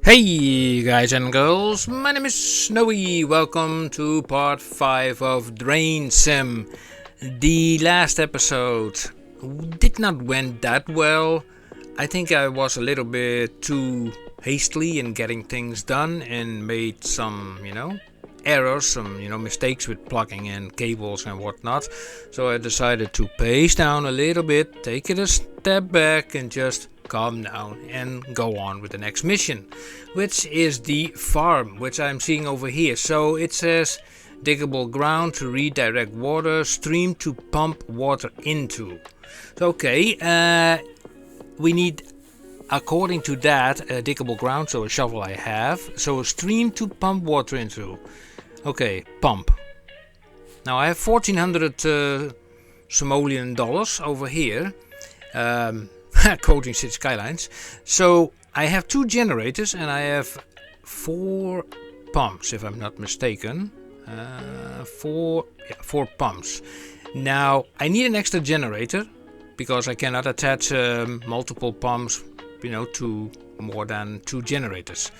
Hey guys and girls, my name is Snowy. Welcome to part 5 of DrainSim. The last episode did not went that well. I think I was a little bit too hastily in getting things done and made some, errors, some, mistakes with plugging in cables and whatnot. So I decided to pace down a little bit, take it a step back and just calm down and go on with the next mission, which is the farm, which I'm seeing over here. So it says diggable ground to redirect water, stream to pump water into. So, okay, we need, according to that, a diggable ground, so a shovel I have. So a stream to pump water into. Okay, pump. Now I have 1400 Somalian dollars over here. Quoting City Skylines. So I have 2 generators and I have 4 pumps, if I'm not mistaken. 4 pumps. Now I need an extra generator because I cannot attach multiple pumps, to more than 2 generators.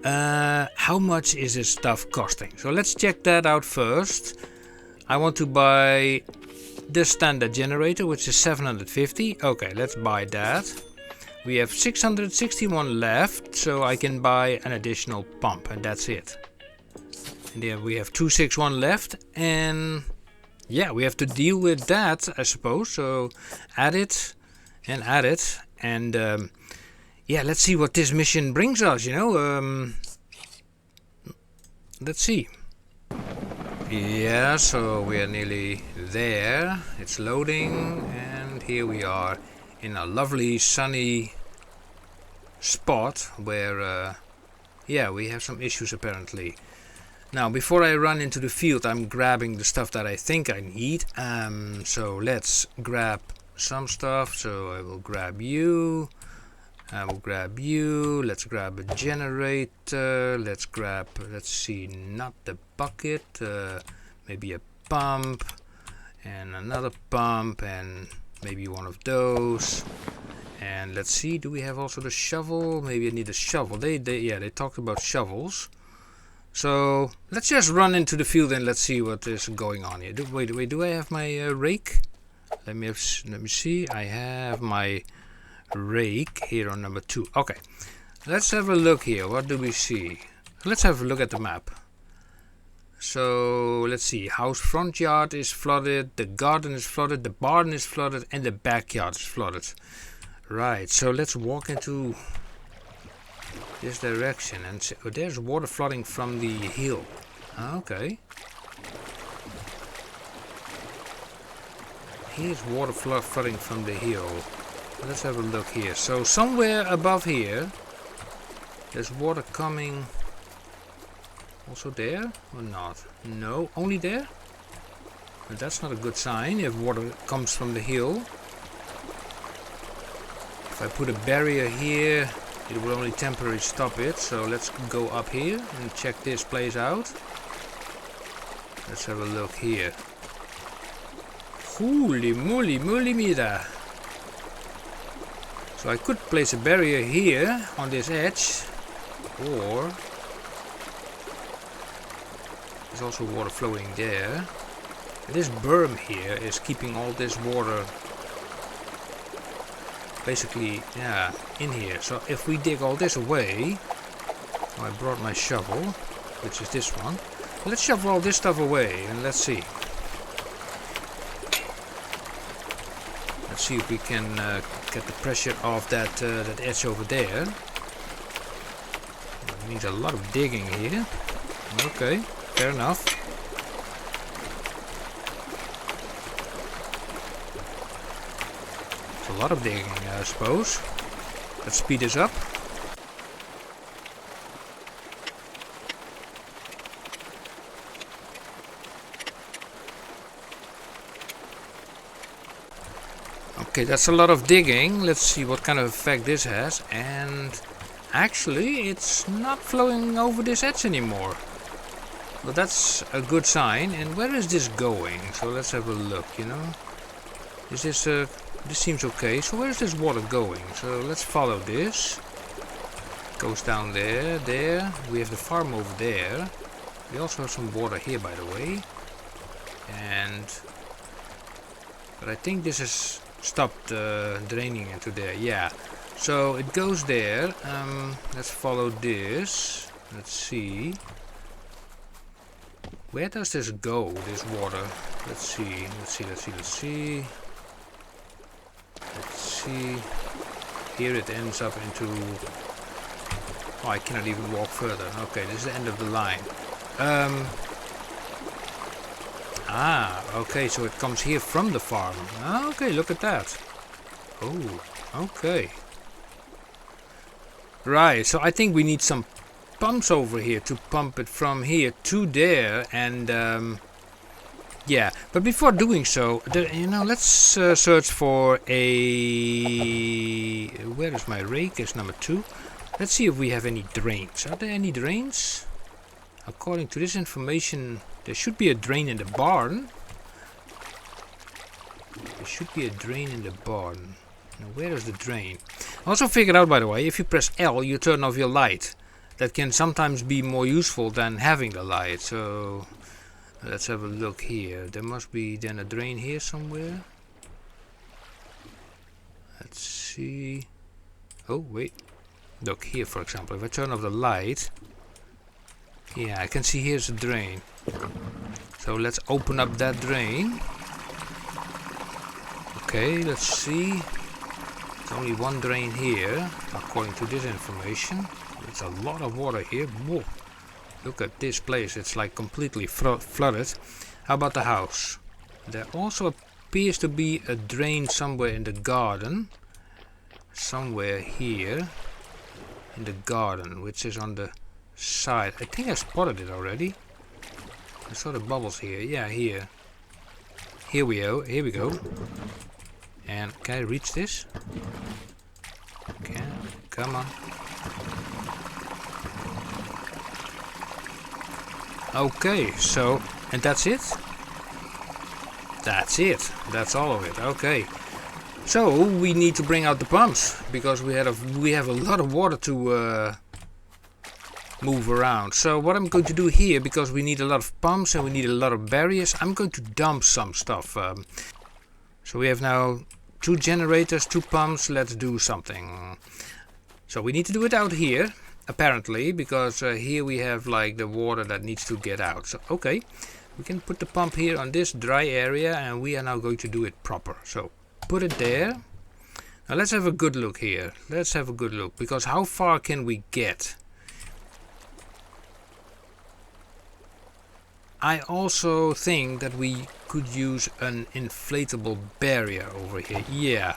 How much is this stuff costing? So let's check that out first. I want to buy the standard generator, which is 750. Okay, let's buy that. We have 661 left, so I can buy an additional pump, and that's it. And then we have 261 left, and yeah, we have to deal with that, I suppose. So add it, and yeah, let's see what this mission brings us. Let's see. Yeah, so we are nearly there. It's loading, and here we are in a lovely sunny spot where we have some issues apparently. Now before I run into the field, I'm grabbing the stuff that I think I need. So let's grab some stuff. So I will grab you. I will grab you. Let's grab a generator. Let's see, not the bucket. Maybe a pump and another pump and maybe one of those. And let's see, do we have also the shovel? Maybe I need a shovel. They talked about shovels. So let's just run into the field and let's see what is going on here. Wait, do I have my rake? Let me see. I have my rake here on number 2. Okay, let's have a look here. What do we see? Let's have a look at the map. So let's see, house front yard is flooded, the garden is flooded, the barn is flooded, and the backyard is flooded. Right, so let's walk into this direction and see. Oh, there's water flooding from the hill. Okay, here's water flooding from the hill. Let's have a look here. So somewhere above here there's water coming. Also there or not? No, only there? But that's not a good sign if water comes from the hill. If I put a barrier here, it will only temporarily stop it. So let's go up here and check this place out. Let's have a look here. Holy moly mira. So I could place a barrier here on this edge, or there's also water flowing there. This berm here is keeping all this water basically, in here. So if we dig all this away, I brought my shovel, which is this one. Let's shovel all this stuff away and let's see. Let's see if we can get the pressure off that edge over there. That means a lot of digging here. Okay, fair enough. It's a lot of digging, I suppose. Let's speed this up. Okay, that's a lot of digging. Let's see what kind of effect this has. And actually, it's not flowing over this edge anymore. Well, that's a good sign. And where is this going? So let's have a look, Is this this seems okay. So where is this water going? So let's follow this. Goes down there, there. We have the farm over there. We also have some water here, by the way. But I think this has stopped draining into there. Yeah. So it goes there. Let's follow this. Let's see. Where does this go, this water? Let's see. Let's see. Here it ends up into... Oh, I cannot even walk further. Okay, this is the end of the line. Okay, so it comes here from the farm. Okay, look at that. Oh, okay. Right, so I think we need some pumps over here to pump it from here to there, and yeah. But before doing so, let's search for a... Where is my rake? It's number 2. Let's see if we have any drains. Are there any drains? According to this information, there should be a drain in the barn. There should be a drain in the barn. Now, where is the drain? I also figured out, by the way, if you press L, you turn off your light. That can sometimes be more useful than having the light. So let's have a look here. There must be then a drain here somewhere. Let's see. Oh, wait. Look here, for example. If I turn off the light, yeah, I can see here's a drain. So let's open up that drain. Okay, let's see. There's only one drain here, according to this information. It's a lot of water here. Whoa. Look at this place. It's like completely flooded. How about the house? There also appears to be a drain somewhere in the garden. Somewhere here. In the garden, which is on the side. I think I spotted it already. I saw the bubbles here. Yeah, here. Here we go. Here we go. And can I reach this? Okay, come on. Okay, so, and that's it? That's it. That's all of it. Okay. So we need to bring out the pumps because we have a lot of water to move around. So what I'm going to do here, because we need a lot of pumps and we need a lot of barriers, I'm going to dump some stuff. So we have now 2 generators, 2 pumps. Let's do something. So we need to do it out here, apparently, because here we have like the water that needs to get out. So okay, we can put the pump here on this dry area, and we are now going to do it proper. So put it there. Now let's have a good look here. Let's have a good look, because how far can we get? I also think that we could use an inflatable barrier over here. Yeah.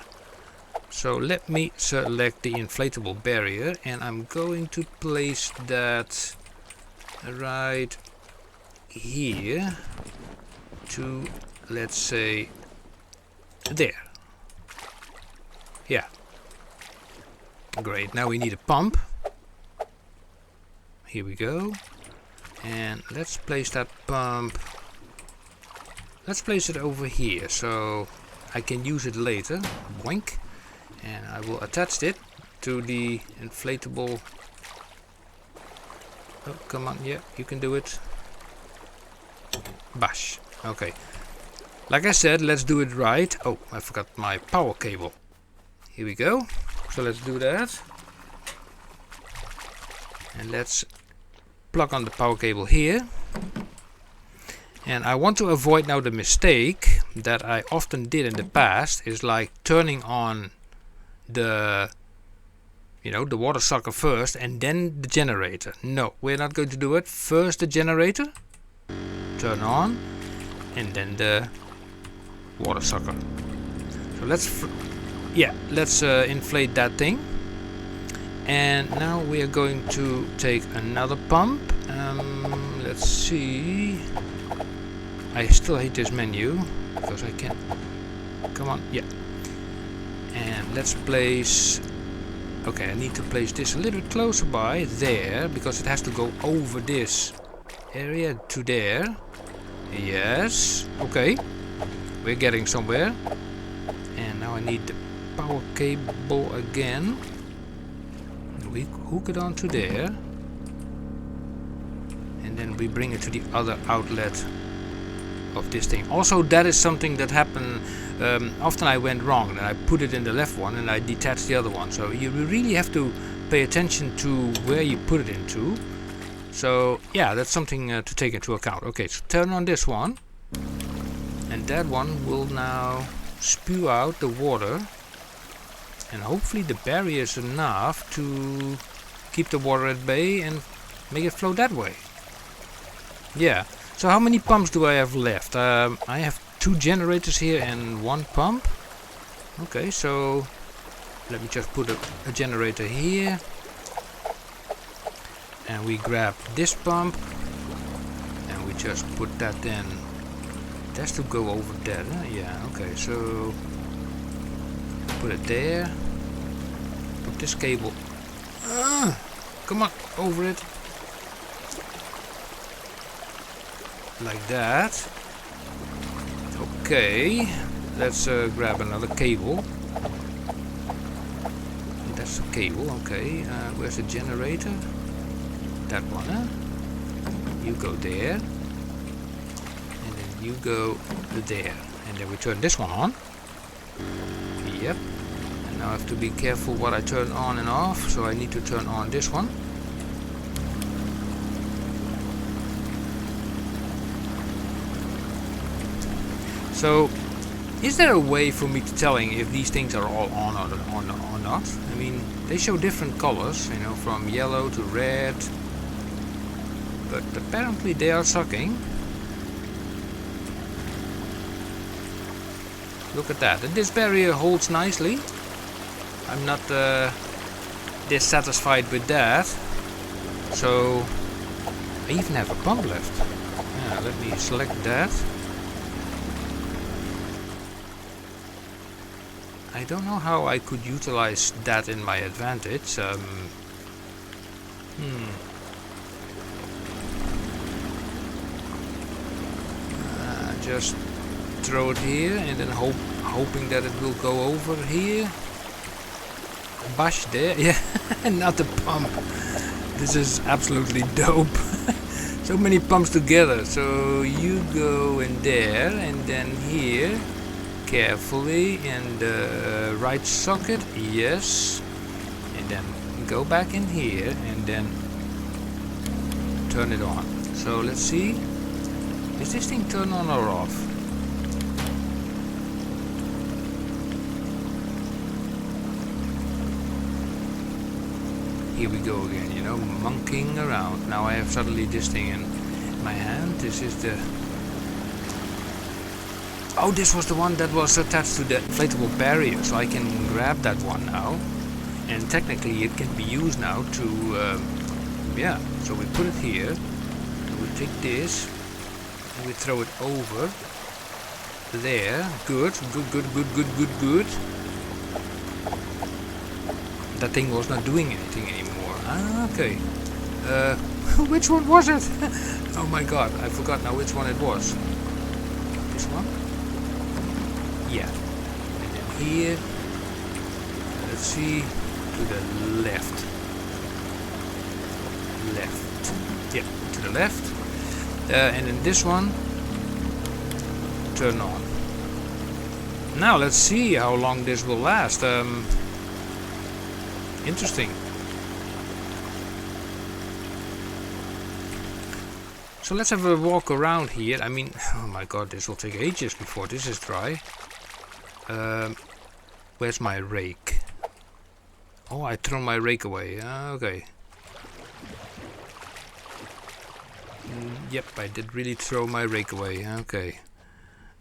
So let me select the inflatable barrier, and I'm going to place that right here to, let's say, there. Yeah. Great. Now we need a pump. Here we go. And let's place that pump. Let's place it over here so I can use it later. Boink. And I will attach it to the inflatable. Oh, come on. Yeah, you can do it. Bash. Okay. Like I said, let's do it right. Oh, I forgot my power cable. Here we go. So let's do that. And let's plug on the power cable here. And I want to avoid now the mistake that I often did in the past, is like turning on the the water sucker first and then the generator. No, we're not going to do it. First the generator, turn on, and then the water sucker. So let's inflate that thing. And now we are going to take another pump. Let's see. I still hate this menu because I can't. Come on, yeah. And let's place. Okay, I need to place this a little bit closer by there because it has to go over this area to there. Yes. Okay. We're getting somewhere. And now I need the power cable again. we hook it onto there. And then we bring it to the other outlet of this thing. Also, that is something that happened often. I went wrong and I put it in the left one and I detached the other one. So you really have to pay attention to where you put it into. So yeah, that's something to take into account. Okay, so turn on this one, and that one will now spew out the water, and hopefully the barrier is enough to keep the water at bay and make it flow that way. Yeah. So how many pumps do I have left? I have 2 generators here and 1 pump. Okay, so let me just put a generator here. And we grab this pump. And we just put that in. It has to go over there, huh? Yeah, okay, so put it there. Put this cable. Come on, over it. Like that. Okay, let's grab another cable. That's the cable. Okay, where's the generator? That one, huh? You go there, and then you go there, and then we turn this one on. Yep. And now I have to be careful what I turn on and off, so I need to turn on this one. So, is there a way for me to telling if these things are all on or not? I mean, they show different colors, you know, from yellow to red. But apparently they are sucking. Look at that. And this barrier holds nicely. I'm not dissatisfied with that. So, I even have a pump left. Yeah, let me select that. I don't know how I could utilize that in my advantage. Just throw it here and then hoping that it will go over here. Bash there, yeah, not the pump. This is absolutely dope. So many pumps together. So you go in there and then here. Carefully in the right socket, yes, and then go back in here and then turn it on. So let's see, is this thing turned on or off? Here we go again, you know, monkeying around. Now I have suddenly this thing in my hand. This is the... Oh, this was the one that was attached to the inflatable barrier, so I can grab that one now. And technically it can be used now to, yeah, so we put it here, and we take this, and we throw it over there. Good. That thing was not doing anything anymore. Ah, okay. Which one was it? Oh my god, I forgot now which one it was. This one? Yeah. And then here, let's see, to the left. Yeah, to the left. And then this one, turn on. Now let's see how long this will last. Interesting. So let's have a walk around here. I mean, oh my god, this will take ages before this is dry. Where's my rake? Oh, I threw my rake away. Okay. Yep, I did really throw my rake away. Okay.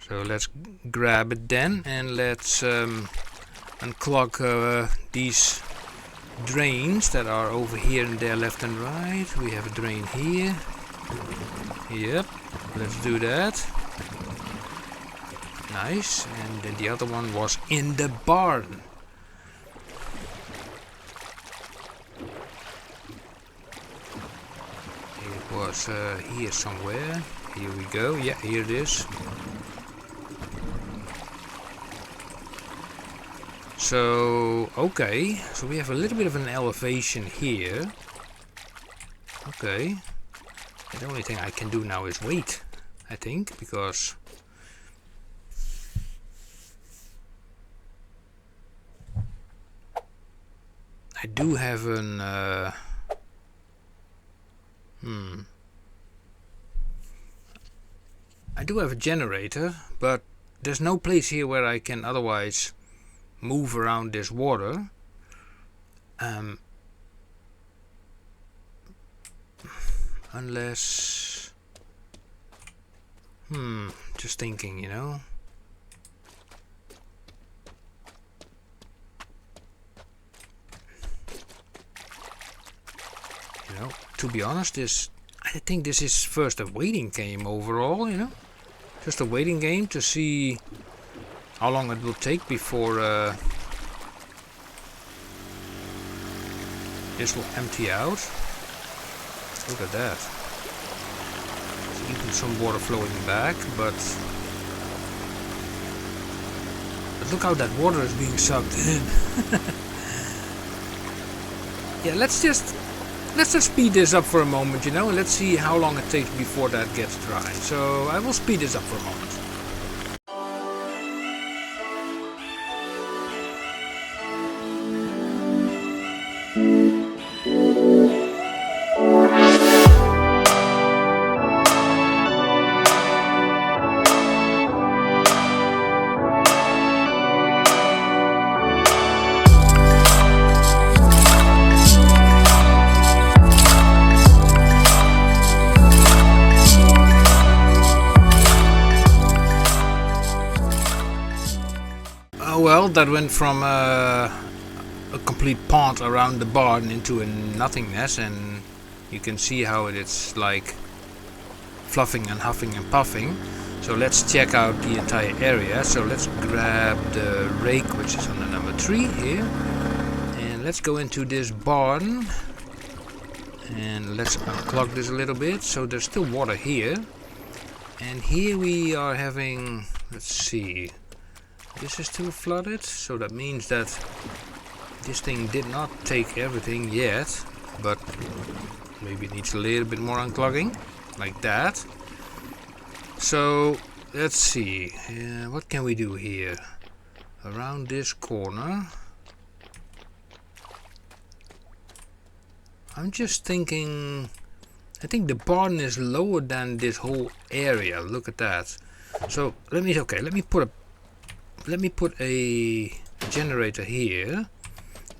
So let's grab it then, and let's unclog these drains that are over here and there, left and right. We have a drain here. Yep, let's do that. Nice. And then the other one was in the barn. It was here somewhere. Here we go. Yeah, here it is. So, okay, so we have a little bit of an elevation here. Okay, the only thing I can do now is wait, I think, because I do have an I do have a generator, but there's no place here where I can otherwise move around this water. Unless, just thinking, you know. To be honest, I think this is first a waiting game overall, you know. Just a waiting game to see how long it will take before this will empty out. Look at that. There's even some water flowing back, but look how that water is being sucked in. Yeah, let's just speed this up for a moment, you know, and let's see how long it takes before that gets dry. So I will speed this up for a moment. Well, that went from a complete pond around the barn into a nothingness, and you can see how it's like fluffing and huffing and puffing. So let's check out the entire area. So let's grab the rake, which is on the number 3 here, and let's go into this barn and let's unclog this a little bit. So there's still water here, and here we are having, let's see, this is still flooded, so that means that this thing did not take everything yet, but maybe it needs a little bit more unclogging, like that. So let's see, what can we do here around this corner? I'm just thinking, I think the barn is lower than this whole area. Look at that. So let me put a generator here.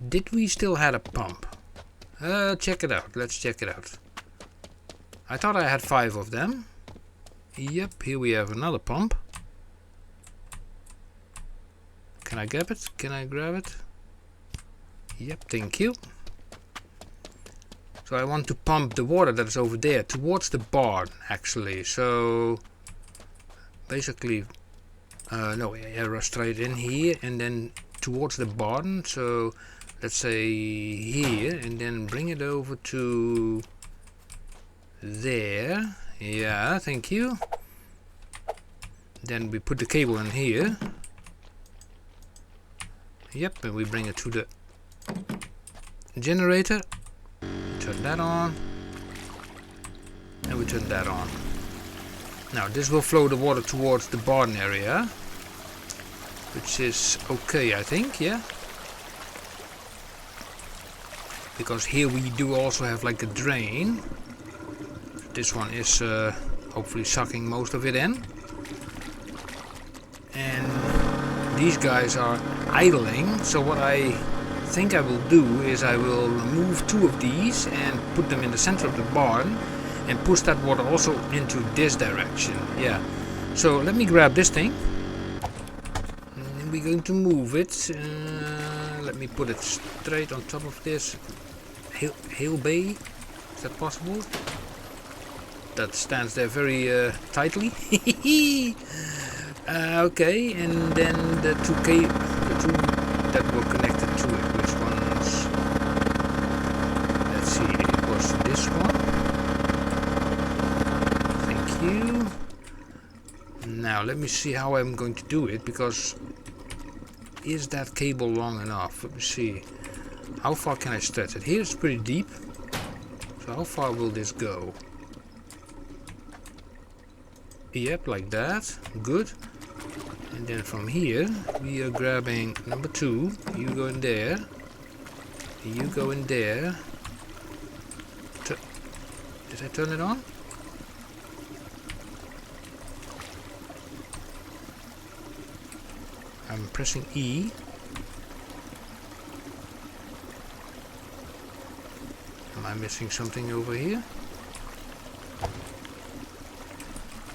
Did we still had a pump? Check it out. Let's check it out. I thought I had 5 of them. Yep, here we have another pump. Can I grab it? Can I grab it? Yep, thank you. So I want to pump the water that is over there towards the barn, actually. So basically, no, arrow straight in here and then towards the barn. So let's say here, and then bring it over to there. Yeah, thank you. Then we put the cable in here. Yep, and we bring it to the generator. Turn that on, and we turn that on. Now this will flow the water towards the barn area, which is okay, I think, yeah. Because here we do also have like a drain. This one is hopefully sucking most of it in. And these guys are idling, so what I think I will do is I will remove 2 of these and put them in the center of the barn and push that water also into this direction. Yeah, so let me grab this thing and we're going to move it. Let me put it straight on top of this hail bay. Is that possible? That stands there very tightly. Okay, and then the two that were connected to it. Which ones? Let's see. It was this one. Thank you. Now let me see how I'm going to do it, because is that cable long enough? Let me see. How far can I stretch it? Here it's pretty deep. So how far will this go? Yep, like that. Good. And then from here, we are grabbing number 2. You go in there. You go in there. Did I turn it on? I'm pressing E. Am I missing something over here?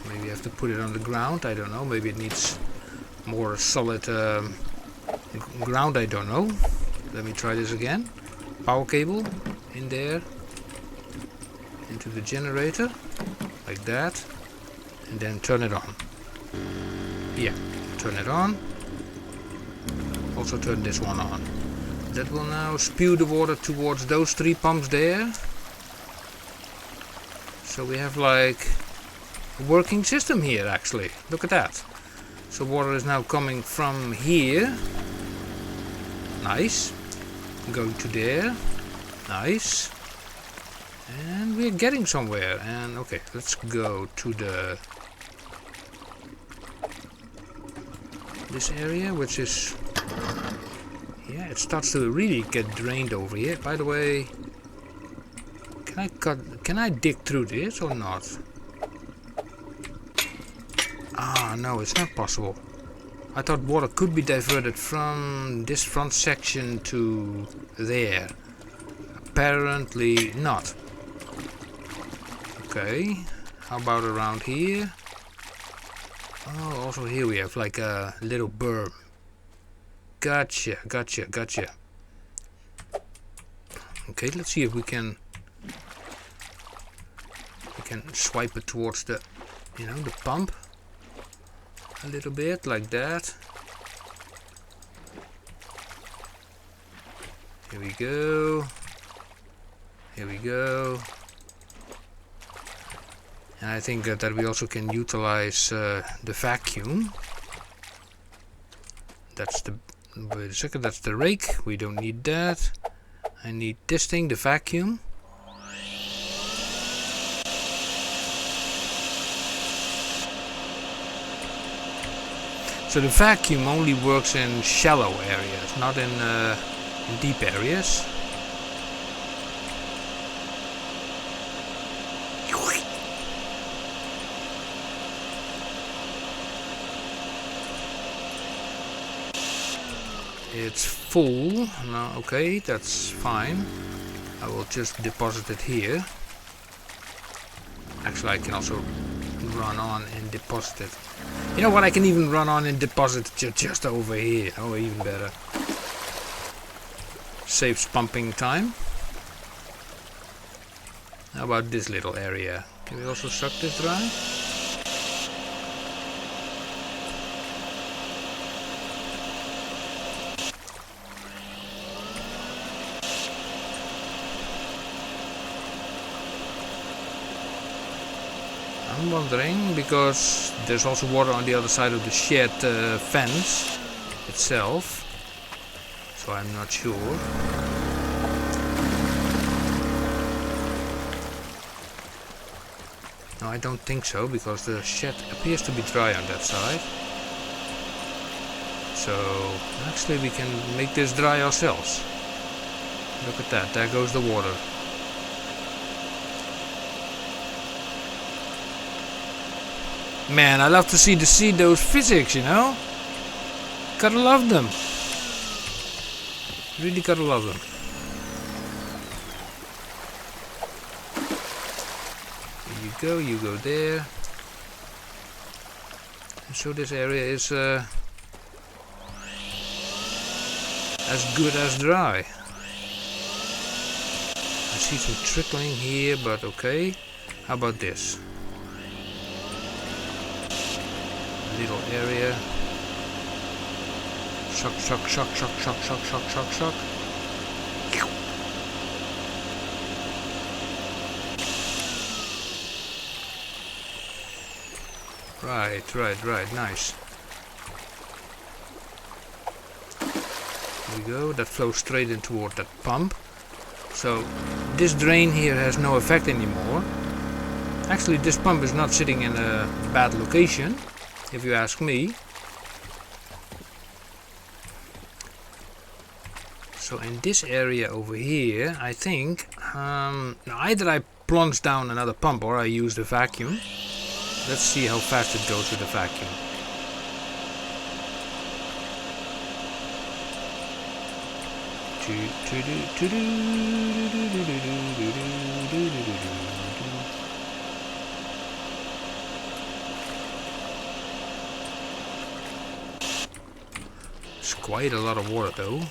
Maybe I have to put it on the ground, I don't know. Maybe it needs more solid ground, I don't know. Let me try this again. Power cable in there. Into the generator. Like that. And then turn it on. Yeah, turn it on. Also turn this one on. That will now spew the water towards those 3 pumps there. So we have like a working system here actually. Look at that. So water is now coming from here. Nice. Going to there. Nice. And we're getting somewhere. And okay, let's go to this area, which is, yeah, it starts to really get drained over here. By the way, can I dig through this or not? Ah, no, it's not possible. I thought water could be diverted from this front section to there. Apparently not. Okay, how about around here? Oh, also here we have like a little berm. Gotcha. Okay, let's see if we can swipe it towards the, the pump. A little bit like that. Here we go. Here we go. And I think that we also can utilize the vacuum. That's the, wait a second, that's the rake. We don't need that. I need this thing, the vacuum. So the vacuum only works in shallow areas, not in deep areas. It's full. No, okay, that's fine. I will just deposit it here. Actually, I can also run on and deposit it. You know what? I can even run on and deposit it just over here. Oh, even better. Saves pumping time. How about this little area? Can we also suck this dry? I'm wondering, because there's also water on the other side of the shed fence itself, so I'm not sure. No, I don't think so, because the shed appears to be dry on that side. So actually we can make this dry ourselves. Look at that, there goes the water. Man, I love to see those physics, you know? Gotta love them. Really gotta love them. Here you go there. And so this area is as good as dry. I see some trickling here, but okay. How about this? Little area. Suck. Right, nice. we go. That flows straight in toward that pump. So this drain here has no effect anymore. Actually, this pump is not sitting in a bad location, if you ask me. So in this area over here, I think either I plunge down another pump or I use the vacuum. Let's see how fast it goes with the vacuum. It's quite a lot of water though.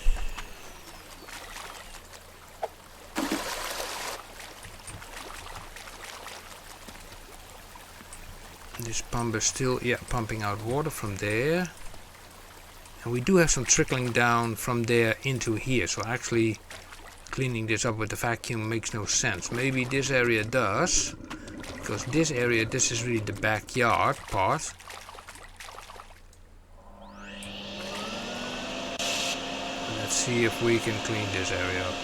This pump is still, pumping out water from there. And we do have some trickling down from there into here. So actually cleaning this up with the vacuum makes no sense. Maybe this area does. Because this area, this is really the backyard part. Let's see if we can clean this area up.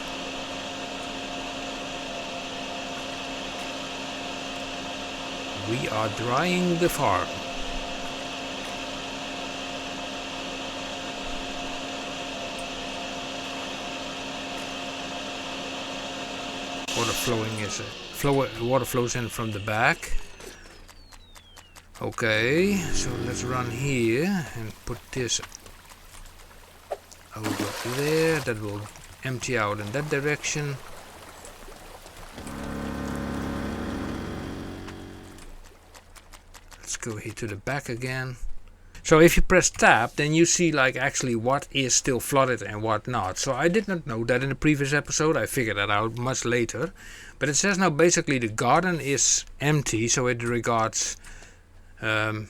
We are drying the farm. Water flows in from the back. Okay, so let's run here and put this over there. That will empty out in that direction. Let's go here to the back again. So if you press tab, then you see like actually what is still flooded and what not. So I did not know that in the previous episode. I figured that out much later. But it says now basically the garden is empty. So it regards... now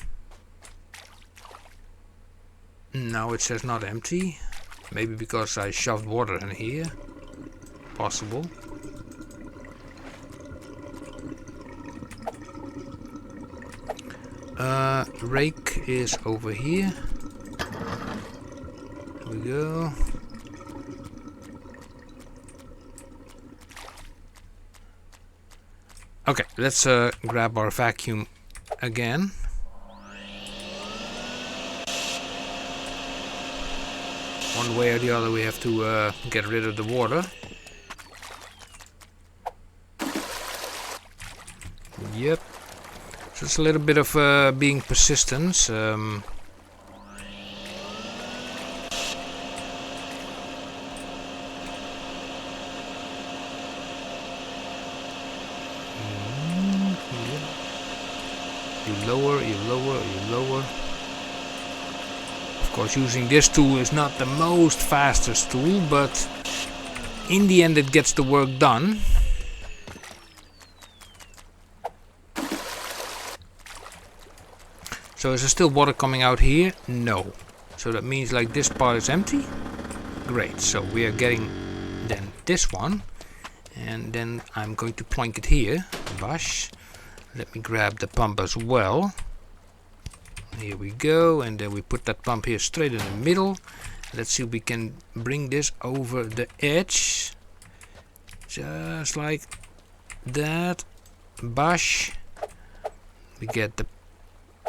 it says not empty. Maybe because I shoved water in here. Possible. Rake is over here. There we go. Okay, let's grab our vacuum again. One way or the other we have to get rid of the water. Yep. So it's a little bit of being persistent. You lower, you lower, you lower. Of course, using this tool is not the most fastest tool, but in the end it gets the work done. So is there still water coming out here? No. So that means like this part is empty. Great. So we are getting then this one. And then I'm going to plonk it here. Bash. Let me grab the pump as well. Here we go. And then we put that pump here straight in the middle. Let's see if we can bring this over the edge. Just like that. Bash. We get the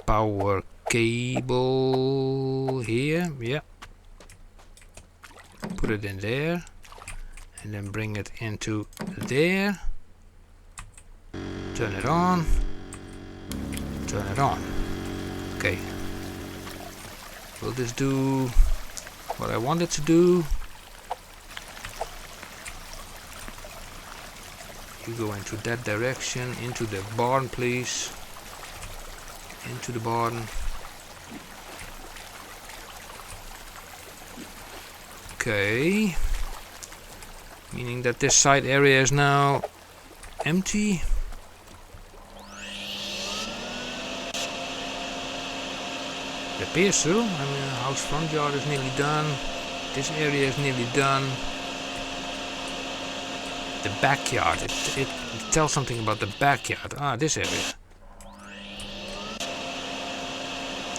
power cable here. Yeah. Put it in there. And then bring it into there. Turn it on. Turn it on. Okay. Will this do what I want it to do? You go into that direction, into the barn, please. Into the barn. Okay. Meaning that this side area is now empty. It appears so. I mean, the house front yard is nearly done. This area is nearly done. The backyard. It tells something about the backyard. Ah, this area.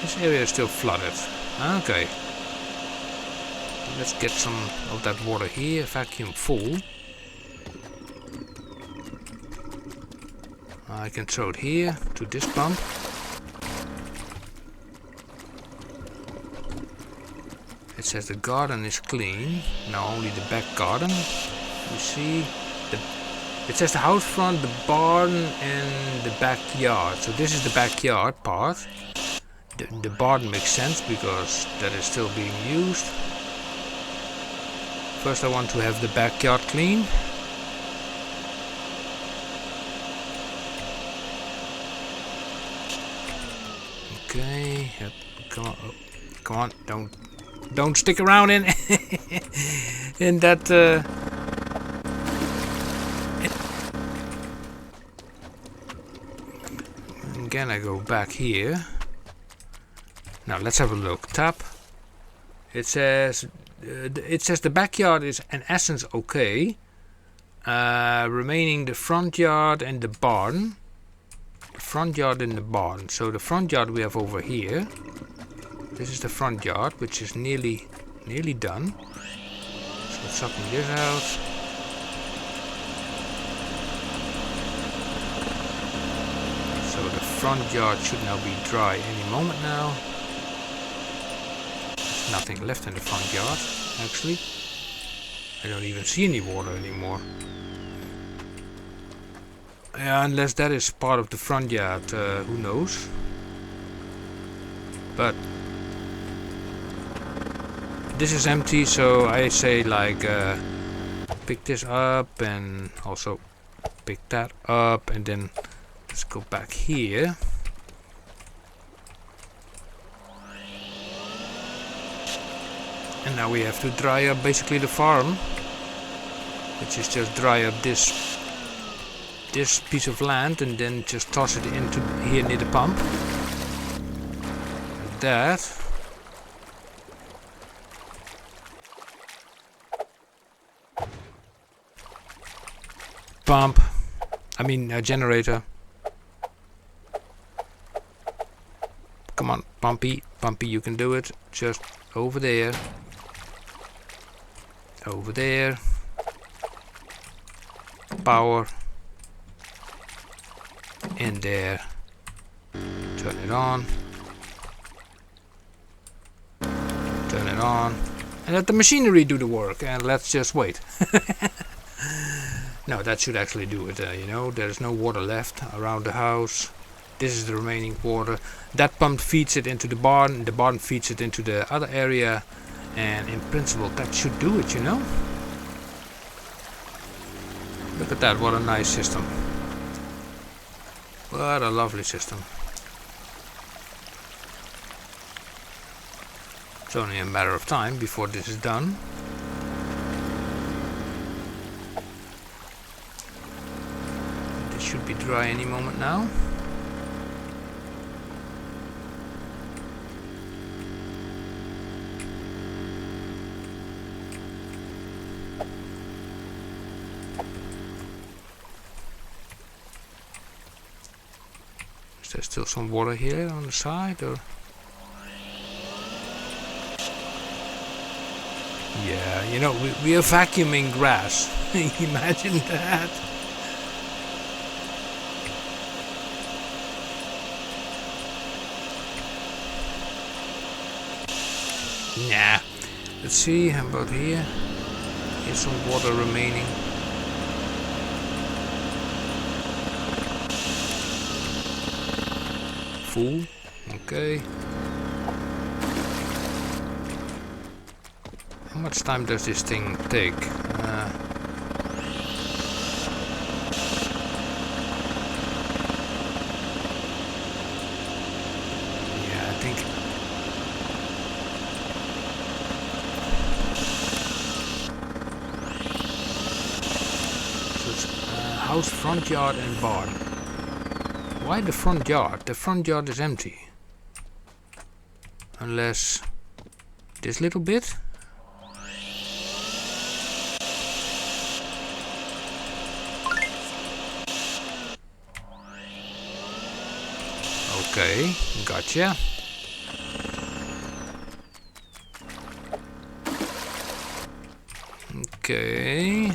This area is still flooded. Okay. let's get some of that water here. Vacuum full. I can throw it here to this pump. It says the garden is clean. Now only the back garden. You see, it says the house front, the barn, and the backyard. So this is the backyard part. The barn makes sense because that is still being used. First I want to have the backyard clean. Okay, yep. Come on, oh, come on! Don't stick around in in that. Again, I go back here. Now let's have a look. Tap. It says the backyard is in essence okay. Remaining the front yard and the barn. The front yard and the barn. So the front yard we have over here. This is the front yard, which is nearly done. So sucking this out. So the front yard should now be dry any moment now. There's nothing left in the front yard, actually. I don't even see any water anymore. Unless that is part of the front yard, who knows. But this is empty, so I say like pick this up and also pick that up, and then let's go back here. And now we have to dry up basically the farm, which is just dry up this piece of land and then just toss it into here near the pump. Like that. Pump. I mean a generator. Come on, Pumpy, you can do it. Just over there. Over there. Power. In there. Turn it on. Turn it on. And let the machinery do the work. And let's just wait. No, that should actually do it. You know, there's no water left around the house. This is the remaining water. That pump feeds it into the barn. The barn feeds it into the other area. And in principle, that should do it, you know. Look at that, what a nice system. What a lovely system. It's only a matter of time before this is done. This should be dry any moment now. Is there still some water here on the side, or? Yeah, you know, we are vacuuming grass. Imagine that. Nah. Let's see, how about here? Here's some water remaining. Full. Okay. How much time does this thing take? Yeah, I think. So it's house, front yard, and barn. Why the front yard? The front yard is empty. Unless this little bit. Okay, gotcha. Okay.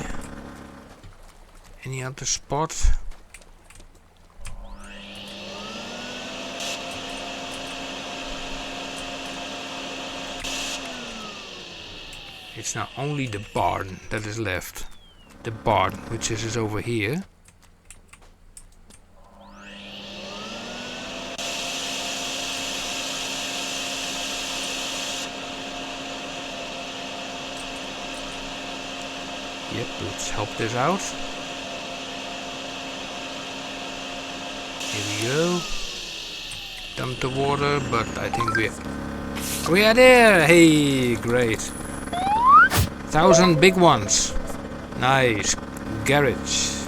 Any other spot? It's now only the barn that is left. The barn, which is over here. Yep, let's help this out. Here we go. Dump the water, but I think we are there. Hey, great. 1,000 big ones. Nice. Garage.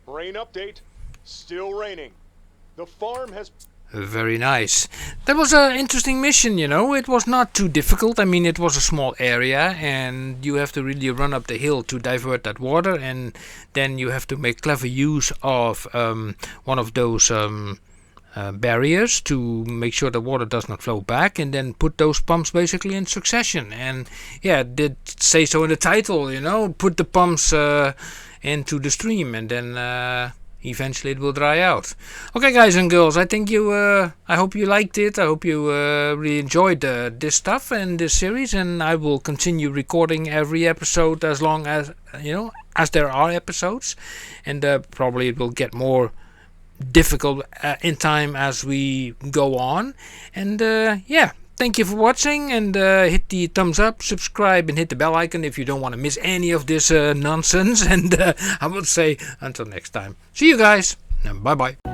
Rain update. Still raining. The farm has... Very nice. That was an interesting mission, you know. It was not too difficult. I mean, it was a small area and you have to really run up the hill to divert that water, and then you have to make clever use of one of those barriers to make sure the water does not flow back, and then put those pumps basically in succession. And yeah, it did say so in the title, you know, put the pumps into the stream, and then eventually it will dry out. Okay, guys and girls, I think I hope you liked it. I hope you really enjoyed this stuff and this series, and I will continue recording every episode as long as, you know, as there are episodes, and probably it will get more difficult in time as we go on. And yeah, thank you for watching, and hit the thumbs up, subscribe, and hit the bell icon if you don't want to miss any of this nonsense. And I would say until next time, see you guys, and bye bye.